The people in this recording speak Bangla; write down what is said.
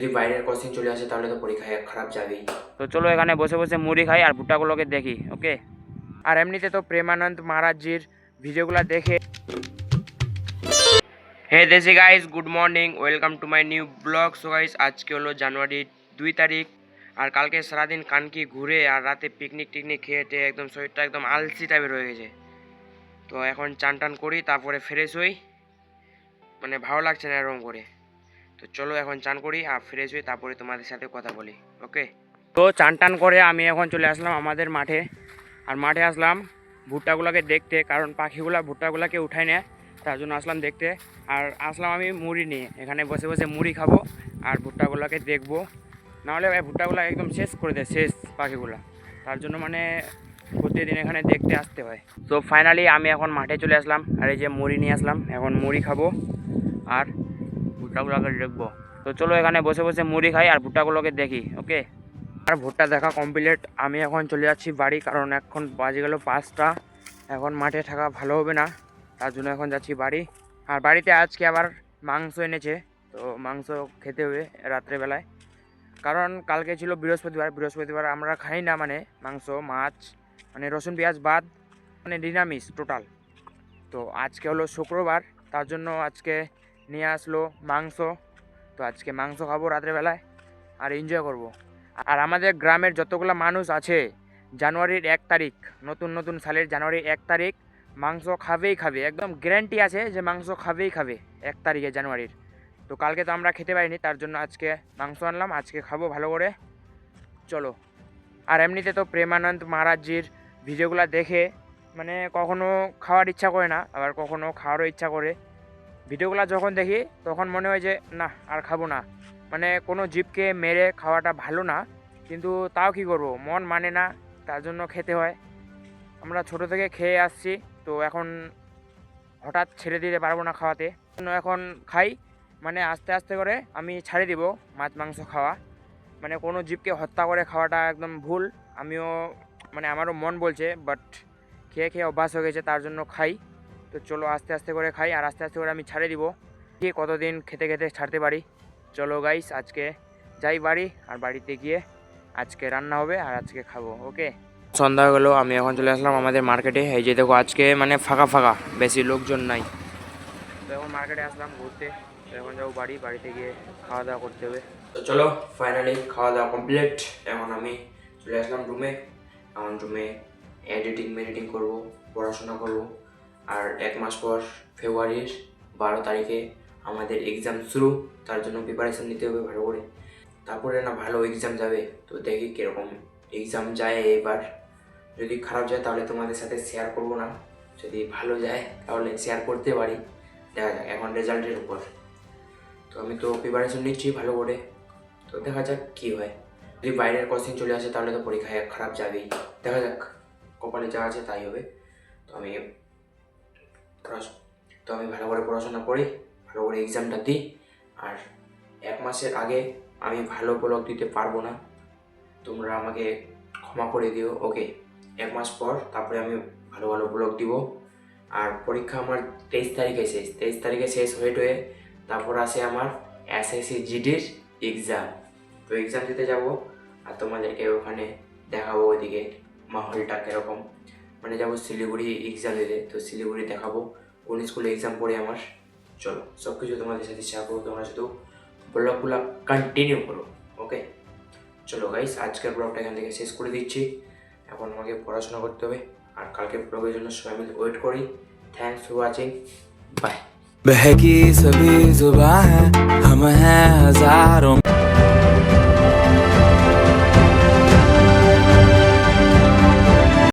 যদি বাইরের কোচিং চলে আসে তাহলে তো পরীক্ষায় খারাপ যাবেই। তো চলো এখানে বসে বসে মুড়ি খাই আর ভুট্টাগুলোকে দেখি। ওকে, আর এমনিতে তো প্রেমানন্দ মহারাজজির ভিডিওগুলো দেখে। হে দেশি guys, good morning, welcome to my new blog. So guys, আজকে হলো জানুয়ারি 2 তারিখ, আর কালকে সারাদিন কানকি ঘুরে আর রাতে পিকনিক টিকনিক খেয়েটে একদম শরীরটা একদম আলসি টাইপের হয়ে গেছে। তো এখন চান টান করি, তারপরে ফ্রেশ হই, মানে ভালো লাগছে না এরকম করে। তো চলো এখন চান করি আর ফ্রেশ হই, তারপরে তোমাদের সাথে কথা বলি। ওকে, তো চান টান করে আমি এখন চলে আসলাম আমাদের মাঠে। আর মাঠে আসলাম ভুট্টাগুলোকে দেখতে, কারণ পাখিগুলা ভুট্টাগুলোকে উঠায় নেয়, তার জন্য আসলাম দেখতে। আর আসলাম আমি মুড়ি নিয়ে, এখানে বসে বসে মুড়ি খাবো আর ভুট্টাগুলোকে দেখবো। নাহলে ভুট্টাগুলো একদম শেষ করে দেয়, শেষ পাখিগুলো। তার জন্য মানে প্রতিদিন এখানে দেখতে আসতে হয়। তো ফাইনালি আমি এখন মাঠে চলে আসলাম, আর এই যে মুড়ি নিয়ে আসলাম, এখন মুড়ি খাবো আর ভুট্টাগুলোকে দেখবো। তো চলো এখানে বসে বসে মুড়ি খাই আর ভুট্টাগুলোকে দেখি। ওকে, আর ভুট্টা দেখা কমপ্লিট, আমি এখন চলে যাচ্ছি বাড়ি, কারণ এখন বাজে গেল 5টা। এখন মাঠে থাকা ভালো হবে না, তার জন্য এখন যাচ্ছি বাড়ি। আর বাড়িতে আজকে আবার মাংস এনেছে, তো মাংস খেতে হবে রাত্রেবেলায়, কারণ কালকে ছিল বৃহস্পতিবার আমরা খাই না, মানে মাংস মাছ, মানে রসুন পেঁয়াজ বাদ, মানে নিরামিষ টোটাল। তো আজকে হলো শুক্রবার, তার জন্য আজকে নিয়ে আসলো মাংস। তো আজকে মাংস খাবো রাত্রেবেলায় আর এনজয় করব। আর আমাদের গ্রামের যতগুলো মানুষ আছে জানুয়ারির 1 তারিখ, নতুন সালের জানুয়ারির 1 তারিখ মাংস খাবেই খাবে, একদম গ্যারান্টি আছে যে মাংস খাবেই খাবে 1 তারিখে জানুয়ারির। তো কালকে তো আমরা খেতে পারিনি, তার জন্য আজকে মাংস আনলাম, আজকে খাবো ভালো করে। চলো, আর এমনিতে তো প্রেমানন্দ মহারাজজির ভিডিওগুলো দেখে মানে কখনো খাওয়ার ইচ্ছা করে না, আবার কখনো খাওয়ারও ইচ্ছা করে। ভিডিওগুলো যখন দেখি তখন মনে হয় যে না, আর খাবো না, মানে কোনো জীবকে মেরে খাওয়াটা ভালো না, কিন্তু তাও কি করব, মন মানে না, তার জন্য খেতে হয়। আমরা ছোট থেকে খেয়ে আসছি, তো এখন হঠাৎ ছেড়ে দিতে পারবো না খাওয়াতে, জন্য এখন খাই, মানে আস্তে আস্তে করে আমি ছাড়ে দিব মাছ মাংস খাওয়া। মানে কোনো জীবকে হত্যা করে খাওয়াটা একদম ভুল। আমিও মানে আমারও মন বলছে, বাট খেয়ে খেয়ে অভ্যাস হয়ে গেছে, তার জন্য খাই। তো চলো আস্তে আস্তে করে খাই আর আস্তে আস্তে করে আমি ছাড়ে দিব, কি কতদিন খেতে খেতে ছাড়তে পারি। চলো গাইস, আজকে যাই বাড়ি, আর বাড়িতে গিয়ে আজকে রান্না হবে আর আজকে খাবো। ওকে, সন্ধ্যা হয়ে গেলো, আমি এখন চলে আসলাম আমাদের মার্কেটে। এই যে দেখো আজকে মানে ফাঁকা ফাঁকা, বেশি লোকজন নাই। তো এখন মার্কেটে আসলাম ঘুরতে, তো এখন যাবো বাড়িতে গিয়ে খাওয়া দাওয়া করতে হবে। তো চলো ফাইনালি খাওয়া দাওয়া কমপ্লিট, এখন আমি চলে আসলাম রুমে। এখন রুমে এডিটিং করবো, পড়াশোনা করবো। আর 1 মাস পর ফেব্রুয়ারির 12 তারিখে আমাদের এক্সাম শুরু, তার জন্য প্রিপারেশন নিতে হবে ভালো করে। তারপরে না ভালো এক্সাম যাবে, তো দেখি কীরকম এক্সাম যায় এবার। যদি খারাপ যায় তাহলে তোমাদের সাথে শেয়ার করবো না, যদি ভালো যায় তাহলে শেয়ার করতে পারি। দেখা যাক, এখন রেজাল্টের উপর। তো আমি তো প্রিপারেশন নিচ্ছি ভালো করে, তো দেখা যাক কী হয়। যদি বাইরের কোচিং চলে আসে তাহলে তো পরীক্ষায় খারাপ যাবেই। দেখা যাক, কপালে যা আছে তাই হবে। তো আমি ভালো করে পড়াশোনা করি, ভালো করে এক্সামটা দিই। আর 1 মাসের আগে আমি ভালো ব্লগ দিতে পারবো না, তোমরা আমাকে ক্ষমা করে দিও। ওকে, 1 মাস পর তারপরে আমি ভালো ব্লগ দিব। আর পরীক্ষা আমার 23 তারিখে শেষ হয়ে তারপর আসে আমার এসএসসি জিডির এক্সাম। তো এক্সাম দিতে যাব আর তোমাদেরকে ওখানে দেখাবো ওইদিকে মাহলটা কীরকম। মানে যাবো শিলিগুড়ি এক্সাম দিতে, তো শিলিগুড়ি দেখাবো কোন স্কুলে এক্সাম পড়ে আমার। চলো সব কিছু তোমাদের সাথে শেয়ার করবো, তোমরা শুধু ব্লগগুলো কন্টিনিউ করো। ওকে, চলো গাইস, আজকের ব্লগটা এখান থেকে শেষ করে দিচ্ছি। এখন আমাকে পড়াশোনা করতে হবে, আর কালকে ব্লগের জন্য সবাই মিলে ওয়েট করি। Thanks for watching, bye. बहकी सभी जुबां हैं हम हैं हजारों।